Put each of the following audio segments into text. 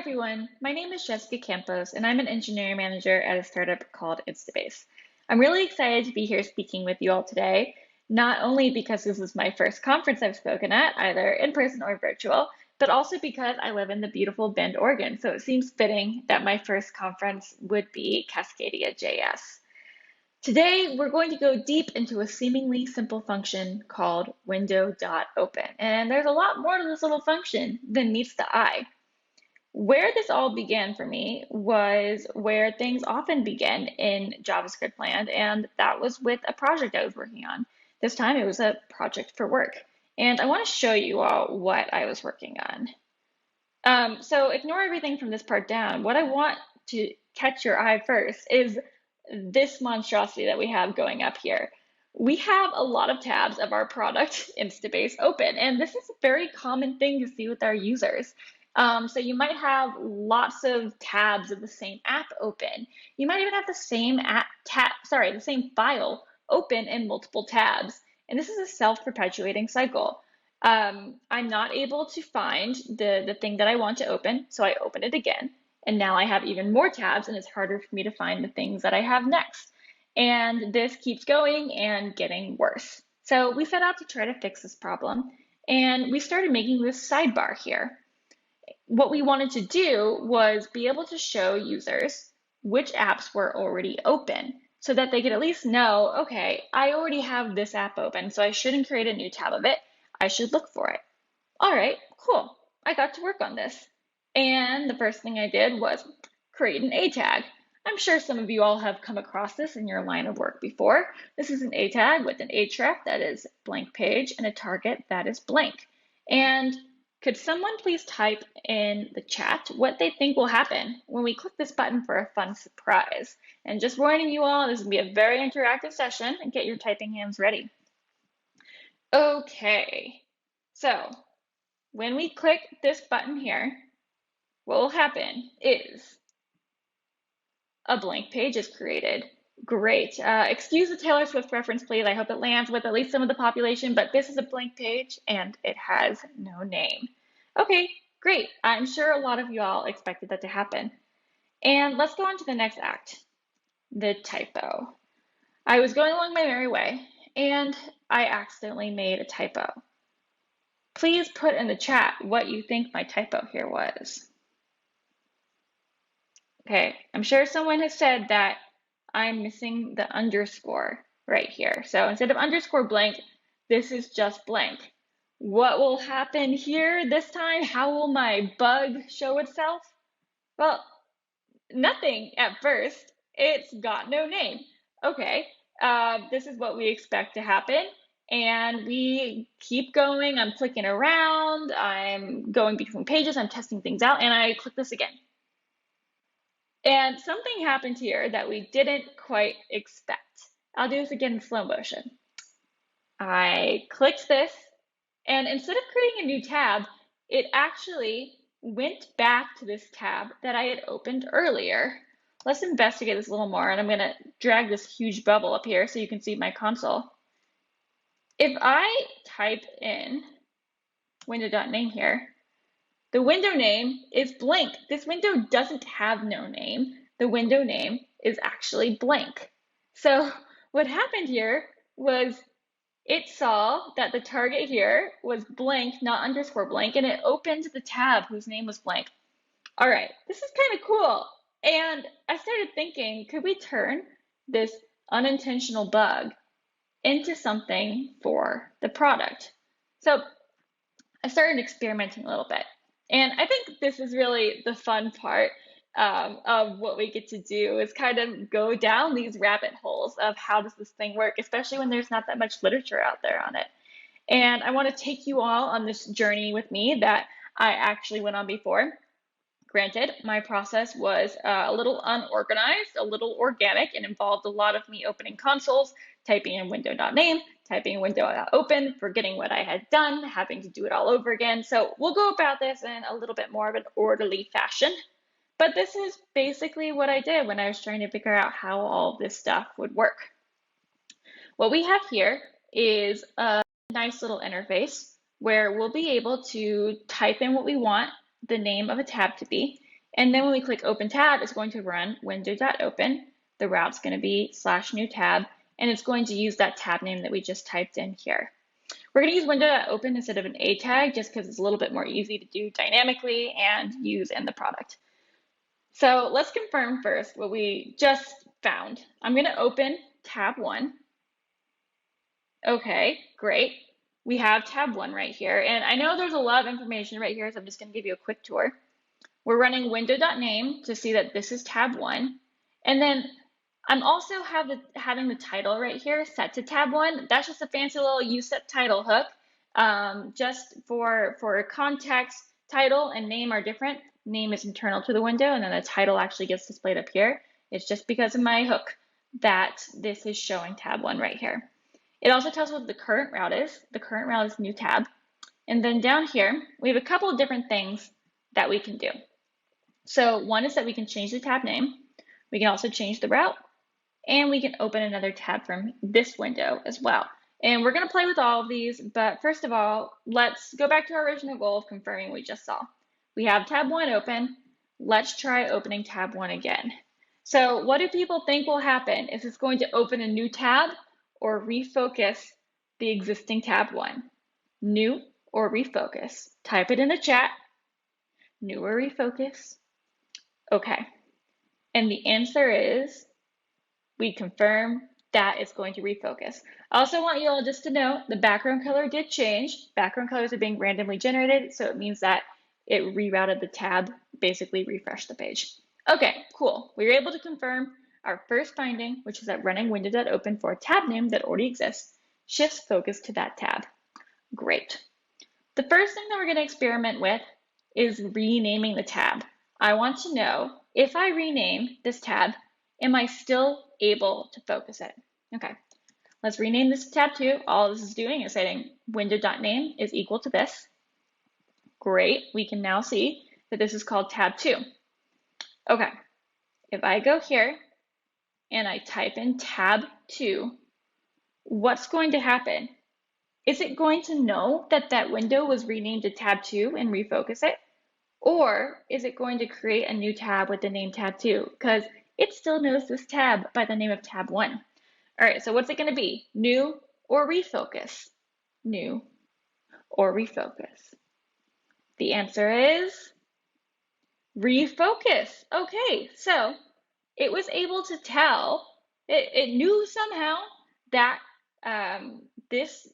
everyone, my name is Jessica Campos, and I'm an engineering manager at a startup called Instabase. I'm really excited to be here speaking with you all today, not only because this is my first conference I've spoken at, either in person or virtual, but also because I live in the beautiful Bend, Oregon, so it seems fitting that my first conference would be CascadiaJS. Today, we're going to go deep into a seemingly simple function called window.open, and there's a lot more to this little function than meets the eye. Where this all began for me was where things often begin in JavaScript land, and that was with a project I was working on. This time it was a project for work, and I want to show you all what I was working on. So ignore everything from this part down. What I want to catch your eye first is this monstrosity that we have going up here. We have a lot of tabs of our product Instabase open, and this is a very common thing to see with our users. So you might have lots of tabs of the same app open. You might even have the same the same file open in multiple tabs. And this is a self-perpetuating cycle. I'm not able to find the thing that I want to open, so I open it again. And now I have even more tabs, and it's harder for me to find the things that I have next. And this keeps going and getting worse. So we set out to try to fix this problem, and we started making this sidebar here. What we wanted to do was be able to show users which apps were already open so that they could at least know, okay, I already have this app open, so I shouldn't create a new tab of it. I should look for it. All right, cool. I got to work on this. And the first thing I did was create an A tag. I'm sure some of you all have come across this in your line of work before. This is an A tag with an href that is blank page and a target that is blank. And could someone please type in the chat what they think will happen when we click this button for a fun surprise? And just warning you all, this will be a very interactive session, and get your typing hands ready. Okay, so when we click this button here, what will happen is a blank page is created. Great. Excuse the Taylor Swift reference, please. I hope it lands with at least some of the population, but this is a blank page and it has no name. Okay, great. I'm sure a lot of you all expected that to happen. And let's go on to the next act, the typo. I was going along my merry way and I accidentally made a typo. Please put in the chat what you think my typo here was. Okay, I'm sure someone has said that I'm missing the underscore right here. So instead of underscore blank, this is just blank. What will happen here this time? How will my bug show itself? Well, nothing at first. It's got no name. Okay, this is what we expect to happen. And we keep going. I'm clicking around. I'm going between pages. I'm testing things out. And I click this again. And something happened here that we didn't quite expect. I'll do this again in slow motion. I clicked this, and instead of creating a new tab, it actually went back to this tab that I had opened earlier. Let's investigate this a little more, and I'm going to drag this huge bubble up here so you can see my console. If I type in window.name here, the window name is blank. This window doesn't have no name. The window name is actually blank. So what happened here was it saw that the target here was blank, not underscore blank, and it opened the tab whose name was blank. All right, this is kind of cool. And I started thinking, could we turn this unintentional bug into something for the product? So I started experimenting a little bit. And I think this is really the fun part of what we get to do is kind of go down these rabbit holes of how does this thing work, especially when there's not that much literature out there on it. And I want to take you all on this journey with me that I actually went on before. Granted, my process was a little unorganized, a little organic, and involved a lot of me opening consoles, typing in window.name, typing in window.open, forgetting what I had done, having to do it all over again. So we'll go about this in a little bit more of an orderly fashion. But this is basically what I did when I was trying to figure out how all this stuff would work. What we have here is a nice little interface where we'll be able to type in what we want the name of a tab to be, And then when we click open tab, it's going to run window.open. The route's going to be /new tab, and it's going to use that tab name that we just typed in here. We're going to use window.open instead of an A tag just because it's a little bit more easy to do dynamically and use in the product. So let's confirm first what we just found. I'm going to open tab 1. Okay, great. We have tab 1 right here, and I know there's a lot of information right here, so I'm just going to give you a quick tour. We're running window.name to see that this is tab 1, and then I'm also having the title right here set to tab 1. That's just a fancy little useT title hook, just for context. Title and name are different. Name is internal to the window, and then the title actually gets displayed up here. It's just because of my hook that this is showing tab 1 right here. It also tells what the current route is. The current route is new tab. And then down here, we have a couple of different things that we can do. So one is that we can change the tab name. We can also change the route, and we can open another tab from this window as well. And we're going to play with all of these, but first of all, let's go back to our original goal of confirming what we just saw. We have tab 1 open. Let's try opening tab 1 again. So what do people think will happen? Is this going to open a new tab or refocus the existing tab 1? New or refocus? Type it in the chat. New or refocus? Okay. And the answer is we confirm that it's going to refocus. I also want you all just to know the background color did change. Background colors are being randomly generated, so it means that it rerouted the tab, basically refreshed the page. Okay, cool. We were able to confirm our first finding, which is that running window.open for a tab name that already exists shifts focus to that tab. Great. The first thing that we're going to experiment with is renaming the tab. I want to know if I rename this tab, am I still able to focus it? Okay, let's rename this tab 2. All this is doing is saying window.name is equal to this. Great, we can now see that this is called tab 2. Okay, if I go here and I type in tab 2, what's going to happen? Is it going to know that that window was renamed to tab 2 and refocus it? Or is it going to create a new tab with the name tab 2? Because it still knows this tab by the name of tab 1. All right, so what's it going to be? New or refocus? New or refocus? The answer is refocus. Okay, so it was able to tell, it knew somehow that this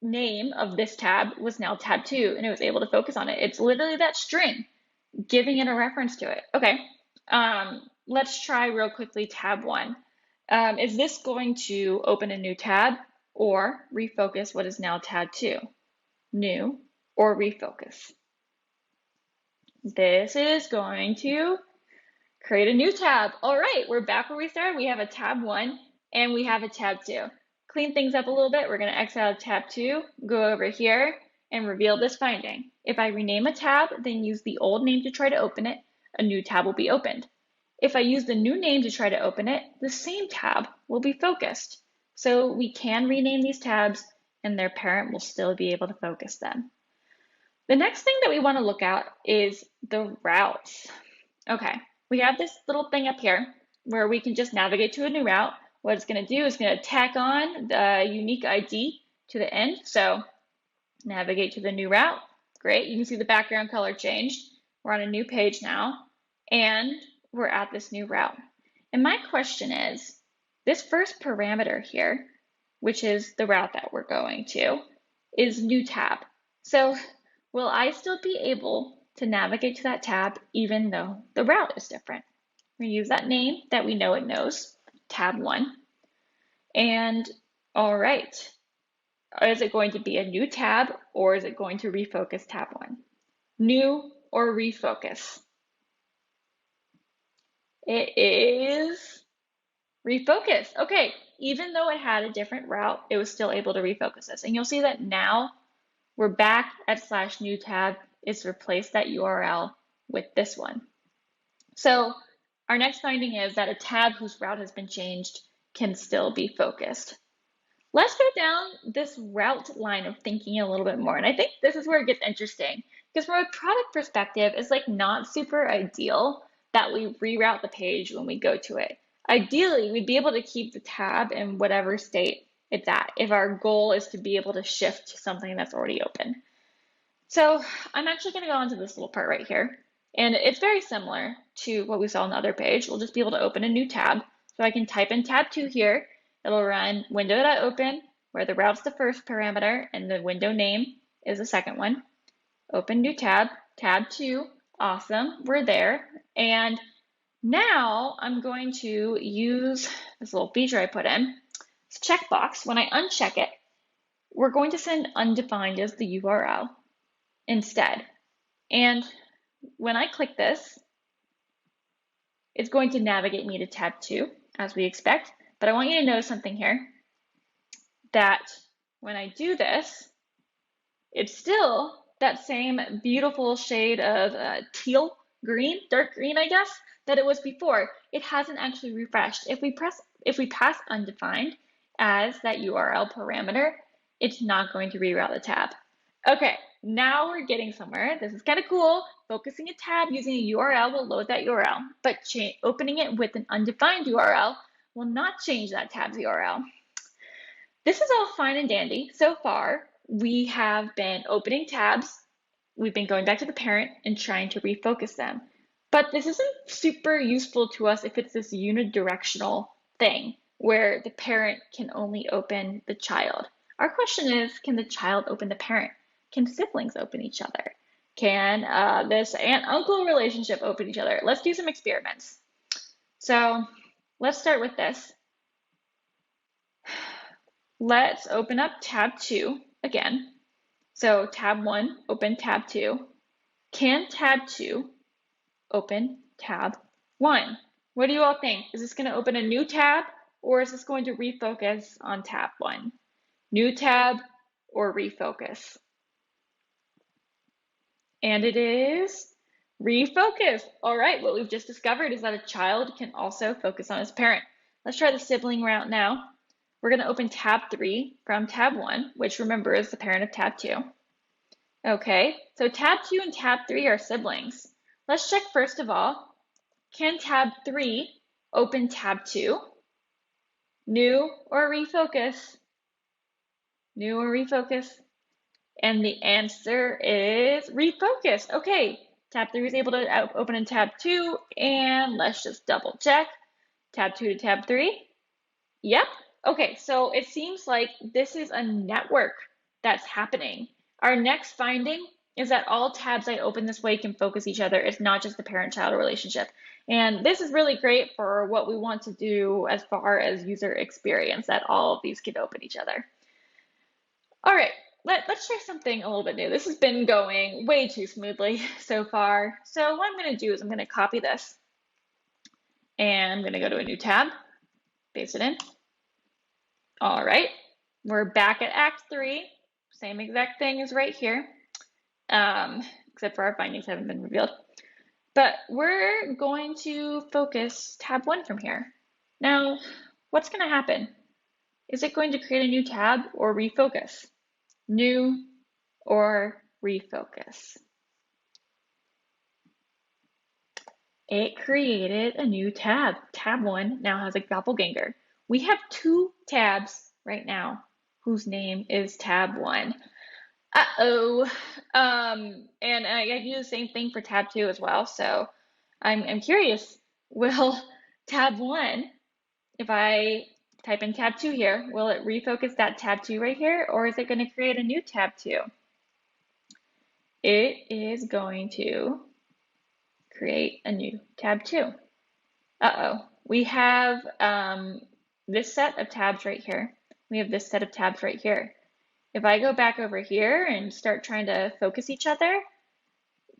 name of this tab was now tab 2, and it was able to focus on it. It's literally that string giving it a reference to it. Okay, let's try real quickly tab 1. Is this going to open a new tab or refocus what is now tab 2? New or refocus? This is going to create a new tab. All right, we're back where we started. We have a tab 1 and we have a tab 2. Clean things up a little bit. We're going to exit out of tab 2, go over here, and reveal this finding. If I rename a tab, then use the old name to try to open it, a new tab will be opened. If I use the new name to try to open it, the same tab will be focused. So we can rename these tabs and their parent will still be able to focus them. The next thing that we want to look at is the routes. Okay, we have this little thing up here where we can just navigate to a new route. What it's going to do is going to tack on the unique ID to the end. So navigate to the new route. Great, you can see the background color changed. We're on a new page now, and we're at this new route. And my question is, this first parameter here, which is the route that we're going to, is new tab. So will I still be able to navigate to that tab even though the route is different? We use that name that we know it knows, tab 1. And all right, is it going to be a new tab or is it going to refocus tab 1? New or refocus? It is refocus. Okay, even though it had a different route, it was still able to refocus this. And you'll see that now we're back at /new tab. It's replaced that URL with this one. So our next finding is that a tab whose route has been changed can still be focused. Let's go down this route line of thinking a little bit more. And I think this is where it gets interesting Because from a product perspective, it's like not super ideal that we reroute the page when we go to it. Ideally, we'd be able to keep the tab in whatever state it's at if our goal is to be able to shift to something that's already open. So I'm actually going to go onto this little part right here. And it's very similar to what we saw on the other page. We'll just be able to open a new tab. So I can type in tab 2 here. It'll run window.open, where the route's the first parameter and the window name is the second one. Open new tab, tab 2. Awesome, we're there. And now I'm going to use this little feature I put in, this checkbox. When I uncheck it, we're going to send undefined as the URL instead. And when I click this, it's going to navigate me to tab 2, as we expect. But I want you to notice something here, that when I do this, it's still that same beautiful shade of teal green, dark green, I guess, that it was before. It hasn't actually refreshed. If we pass undefined as that URL parameter, it's not going to reroute the tab. Okay, now we're getting somewhere. This is kind of cool. Focusing a tab using a URL will load that URL, but opening it with an undefined URL will not change that tab's URL. This is all fine and dandy. So far, we have been opening tabs. We've been going back to the parent and trying to refocus them. But this isn't super useful to us if it's this unidirectional thing where the parent can only open the child. Our question is, can the child open the parent? Can siblings open each other? Can this aunt-uncle relationship open each other? Let's do some experiments. So let's start with this. Let's open up tab 2 again. So tab 1, open tab 2. Can tab 2 open tab 1? What do you all think? Is this going to open a new tab, or is this going to refocus on tab 1? New tab or refocus? And it is refocus. All right, what we've just discovered is that a child can also focus on his parent. Let's try the sibling route now. We're going to open tab 3 from tab 1, which remember is the parent of tab 2. Okay, so tab 2 and tab 3 are siblings. Let's check first of all, can tab 3 open tab 2? New or refocus? New or refocus? And the answer is refocus. Okay, tab 3 is able to open in tab 2, and let's just double check. Tab 2 to tab 3. Yep. Okay, so it seems like this is a network that's happening. Our next finding is that all tabs I open this way can focus each other. It's not just the parent-child relationship. And this is really great for what we want to do as far as user experience, that all of these can open each other. All right, let's try something a little bit new. This has been going way too smoothly so far. So what I'm going to do is I'm going to copy this, and I'm going to go to a new tab, paste it in. All right, we're back at Act 3. Same exact thing as right here, except for our findings haven't been revealed. But we're going to focus tab 1 from here. Now, what's going to happen? Is it going to create a new tab or refocus? New or refocus? It created a new tab. Tab 1 now has a doppelganger. We have 2 tabs right now whose name is tab 1. Uh-oh. And I do the same thing for tab 2 as well. So I'm curious, will tab 1, if I type in tab 2 here, will it refocus that tab 2 right here, or is it going to create a new tab 2? It is going to create a new tab 2. Uh-oh. We have this set of tabs right here. We have this set of tabs right here. If I go back over here and start trying to focus each other,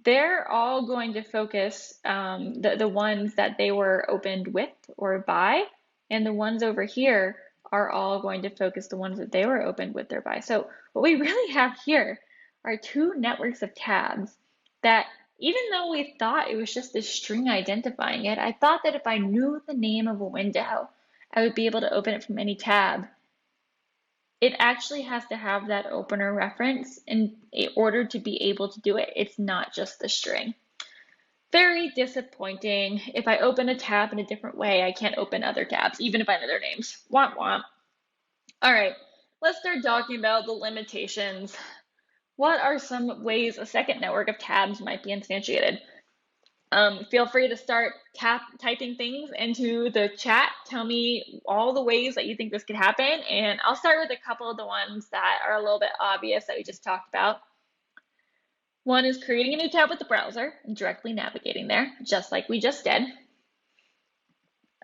they're all going to focus the ones that they were opened with or by, and the ones over here are all going to focus the ones that they were opened with or by. So what we really have here are 2 networks of tabs that, even though we thought it was just this string identifying it, I thought that if I knew the name of a window, I would be able to open it from any tab. it actually has to have that opener reference in order to be able to do it. It's not just the string. Very disappointing. If I open a tab in a different way, I can't open other tabs, even if I know their names. Womp womp. All right, let's start talking about the limitations. What are some ways a second network of tabs might be instantiated? Feel free to start typing things into the chat. Tell me all the ways that you think this could happen, and I'll start with a couple of the ones that are a little bit obvious that we just talked about. One is creating a new tab with the browser and directly navigating there, just like we just did.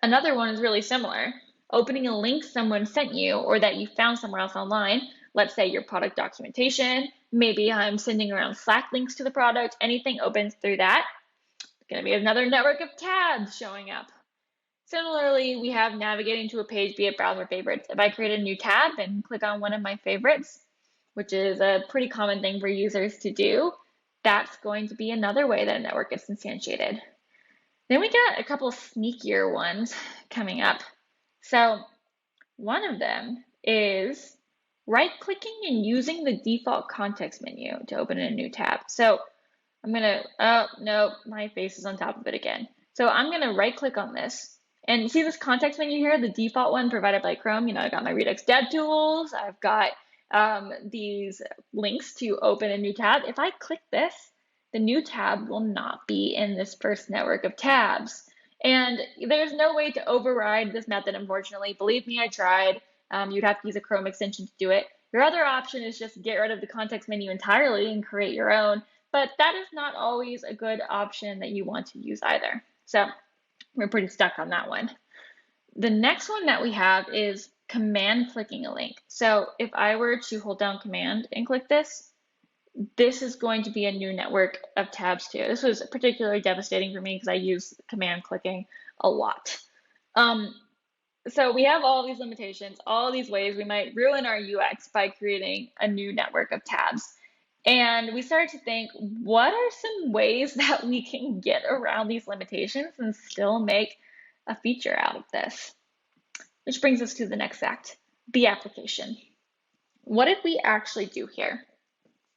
Another one is really similar. Opening a link someone sent you or that you found somewhere else online. Let's say your product documentation. Maybe I'm sending around Slack links to the product. Anything opens through that. It's going to be another network of tabs showing up. Similarly, we have navigating to a page via browser favorites. If I create a new tab and click on one of my favorites, which is a pretty common thing for users to do, that's going to be another way that a network gets instantiated. Then we got a couple sneakier ones coming up. So one of them is right-clicking and using the default context menu to open a new tab. So I'm gonna, oh no, my face is on top of it again. So I'm gonna right-click on this. And you see this context menu here, the default one provided by Chrome. I got my Redux dev tools. I've got these links to open a new tab. If I click this, the new tab will not be in this first network of tabs. And there's no way to override this method, unfortunately. Believe me, I tried. You'd have to use a Chrome extension to do it. Your other option is just get rid of the context menu entirely and create your own. But that is not always a good option that you want to use either. So we're pretty stuck on that one. The next one that we have is command clicking a link. So if I were to hold down command and click this, this is going to be a new network of tabs too. This was particularly devastating for me because I use command clicking a lot. So we have all these limitations, all these ways we might ruin our UX by creating a new network of tabs. And we started to think, what are some ways that we can get around these limitations and still make a feature out of this? Which brings us to the next fact, the application. What did we actually do here?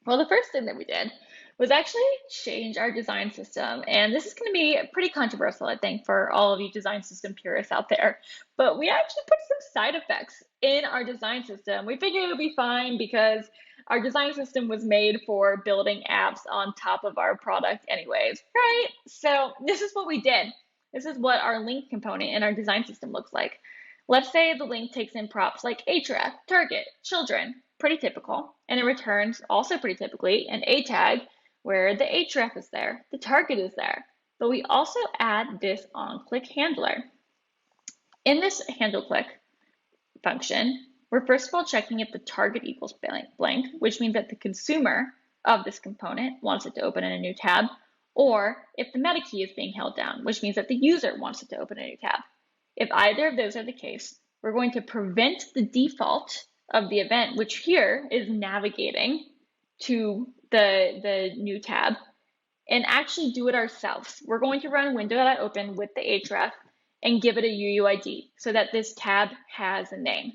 Well, the first thing that we did was actually change our design system. And this is going to be pretty controversial, I think, for all of you design system purists out there. But we actually put some side effects in our design system. We figured it would be fine because our design system was made for building apps on top of our product anyways, right? So this is what we did. This is what our link component in our design system looks like. Let's say the link takes in props like href, target, children, pretty typical, and it returns, also pretty typically, an A tag where the href is there, the target is there, but we also add this onClick handler. In this handle click function, we're first of all checking if the target equals blank, which means that the consumer of this component wants it to open in a new tab, or if the meta key is being held down, which means that the user wants it to open a new tab. If either of those are the case, we're going to prevent the default of the event, which here is navigating to the new tab, and actually do it ourselves. We're going to run window.open with the href and give it a UUID so that this tab has a name.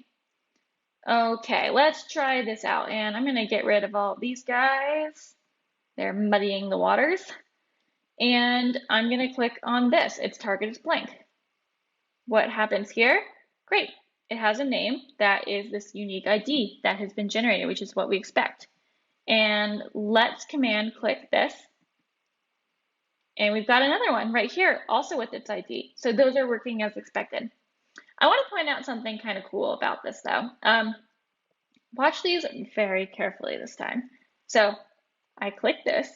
Okay, let's try this out. And I'm going to get rid of all these guys. They're muddying the waters. And I'm going to click on this. Its target is blank. What happens here? Great. It has a name that is this unique ID that has been generated, which is what we expect. And let's command click this. And we've got another one right here, also with its ID. So those are working as expected. I want to point out something kind of cool about this though. Watch these very carefully this time. So I click this,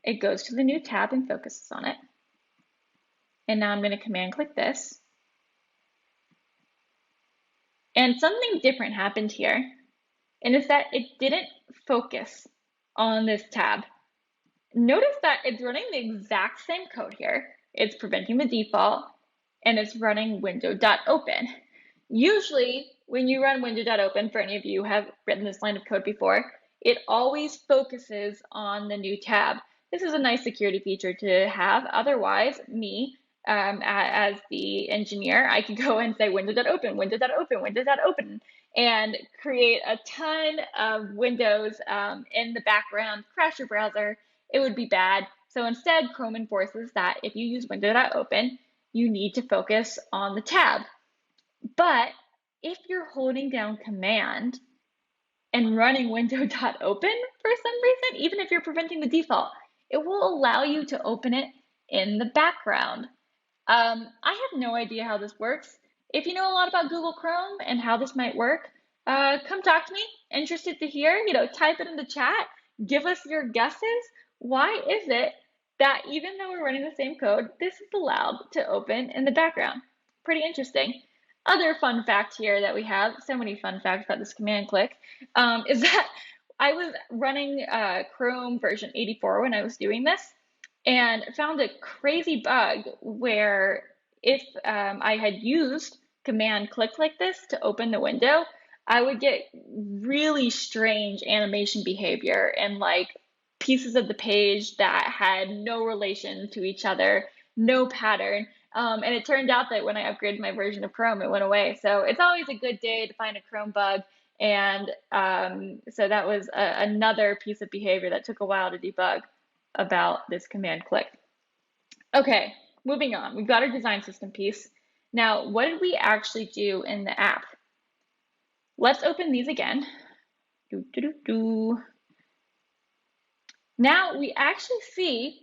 it goes to the new tab and focuses on it. And now I'm going to command click this. And something different happened here. And it's that it didn't focus on this tab. Notice that it's running the exact same code here. It's preventing the default and it's running window.open. Usually when you run window.open, for any of you who have written this line of code before, it always focuses on the new tab. This is a nice security feature to have. Otherwise, me, as the engineer, I could go and say window.open, window.open, window.open, and create a ton of windows in the background, crash your browser, it would be bad. So instead, Chrome enforces that if you use window.open, you need to focus on the tab. But if you're holding down Command and running window.open for some reason, even if you're preventing the default, it will allow you to open it in the background. I have no idea how this works. If you know a lot about Google Chrome and how this might work, come talk to me. Interested to hear, type it in the chat. Give us your guesses. Why is it that even though we're running the same code, this is allowed to open in the background? Pretty interesting. Other fun fact here that we have, so many fun facts about this command click, is that I was running Chrome version 84 when I was doing this, and found a crazy bug where if I had used command click like this to open the window, I would get really strange animation behavior and like pieces of the page that had no relation to each other, no pattern. And it turned out that when I upgraded my version of Chrome, it went away. So it's always a good day to find a Chrome bug. And so that was another piece of behavior that took a while to debug about this command click. Okay, moving on. We've got our design system piece. Now, what did we actually do in the app? Let's open these again. Now we actually see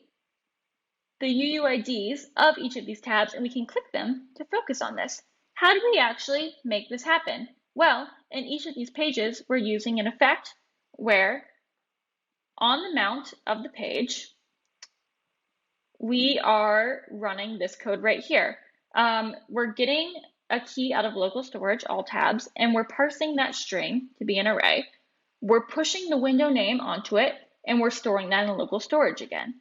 the UUIDs of each of these tabs, and we can click them to focus on this. How do we actually make this happen? Well, in each of these pages, we're using an effect where on the mount of the page, we are running this code right here. We're getting a key out of local storage, all tabs, and we're parsing that string to be an array. We're pushing the window name onto it, and we're storing that in local storage again.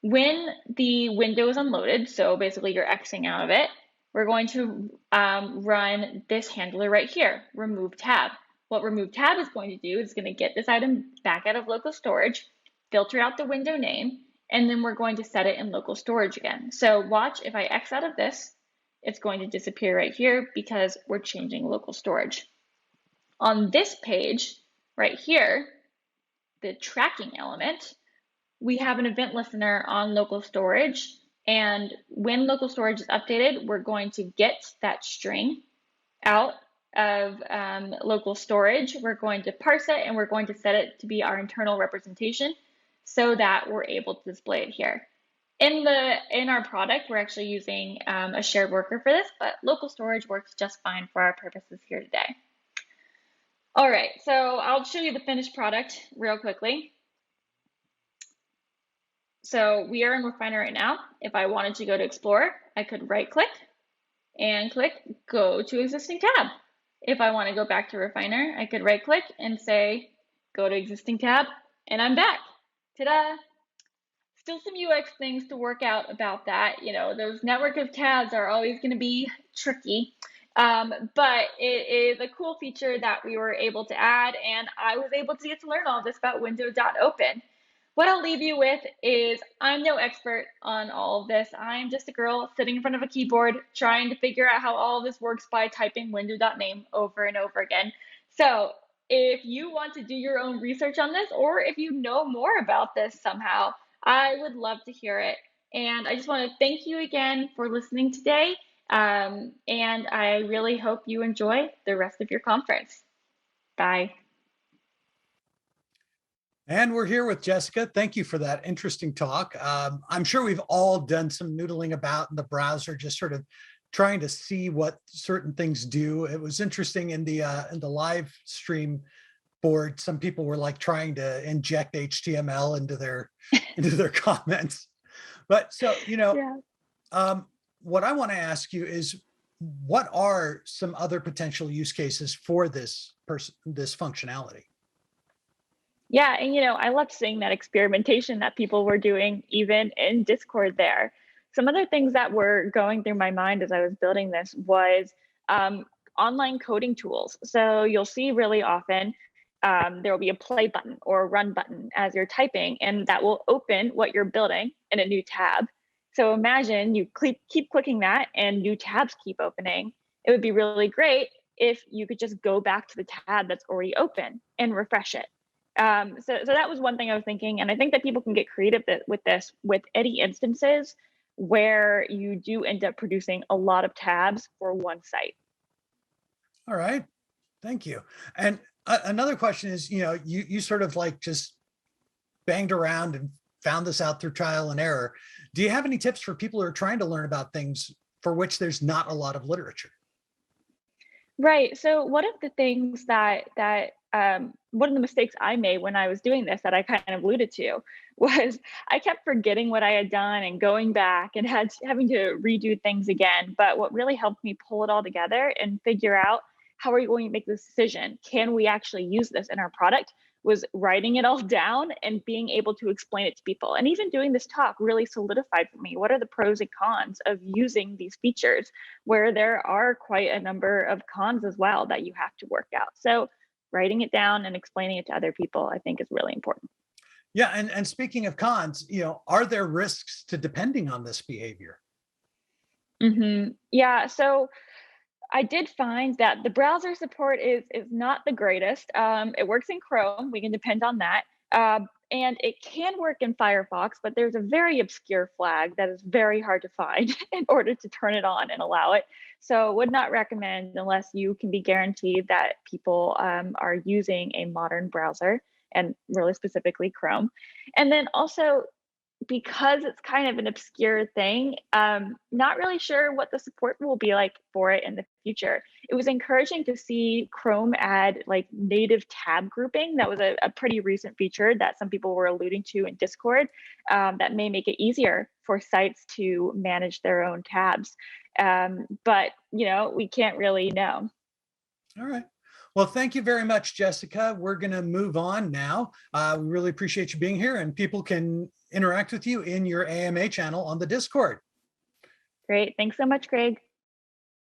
When the window is unloaded, so basically you're Xing out of it, we're going to run this handler right here, remove tab. What remove tab is going to do is going to get this item back out of local storage, filter out the window name, and then we're going to set it in local storage again. So watch, if I X out of this, it's going to disappear right here because we're changing local storage. On this page right here, the tracking element, we have an event listener on local storage, and when local storage is updated, we're going to get that string out of local storage. We're going to parse it, and we're going to set it to be our internal representation so that we're able to display it here. In our product, we're actually using a shared worker for this, but local storage works just fine for our purposes here today. All right, so I'll show you the finished product real quickly. So we are in Refiner right now. If I wanted to go to Explorer, I could right click and click Go to Existing tab. If I want to go back to Refiner, I could right click and say Go to Existing tab, and I'm back. Ta-da! Still some UX things to work out about that. Those network of tabs are always going to be tricky. But it is a cool feature that we were able to add, and I was able to get to learn all this about window.open. What I'll leave you with is I'm no expert on all of this. I'm just a girl sitting in front of a keyboard trying to figure out how all of this works by typing window.name over and over again. So if you want to do your own research on this, or if you know more about this somehow, I would love to hear it. And I just want to thank you again for listening today. And I really hope you enjoy the rest of your conference. Bye. And we're here with Jessica. Thank you for that interesting talk. I'm sure we've all done some noodling about in the browser, just sort of trying to see what certain things do. It was interesting in the live stream board. Some people were like trying to inject HTML into their comments. But so what I want to ask you is, what are some other potential use cases for this functionality? Yeah, and I loved seeing that experimentation that people were doing even in Discord there. Some other things that were going through my mind as I was building this was online coding tools. So you'll see really often there will be a play button or a run button as you're typing, and that will open what you're building in a new tab. So imagine you keep clicking that and new tabs keep opening. It would be really great if you could just go back to the tab that's already open and refresh it. So that was one thing I was thinking. And I think that people can get creative with this, with any instances where you do end up producing a lot of tabs for one site. All right. Thank you. And another question is, you sort of like just banged around and found this out through trial and error. Do you have any tips for people who are trying to learn about things for which there's not a lot of literature? Right. So one of the things one of the mistakes I made when I was doing this that I kind of alluded to was I kept forgetting what I had done and going back and having to redo things again. But what really helped me pull it all together and figure out how are we going to make this decision? Can we actually use this in our product? Was writing it all down and being able to explain it to people. And even doing this talk really solidified for me what are the pros and cons of using these features, where there are quite a number of cons as well that you have to work out. So writing it down and explaining it to other people, I think, is really important. Yeah. And speaking of cons, are there risks to depending on this behavior? Yeah. So I did find that the browser support is not the greatest. It works in Chrome. We can depend on that. And it can work in Firefox, but there's a very obscure flag that is very hard to find in order to turn it on and allow it. So would not recommend unless you can be guaranteed that people are using a modern browser, and really specifically Chrome. And then also, because it's kind of an obscure thing, not really sure what the support will be like for it in the future. It was encouraging to see Chrome add like native tab grouping. That was a pretty recent feature that some people were alluding to in Discord, that may make it easier for sites to manage their own tabs. But we can't really know. All right. Well, thank you very much, Jessica. We're going to move on now. We really appreciate you being here, and people can interact with you in your AMA channel on the Discord. Great. Thanks so much, Greg.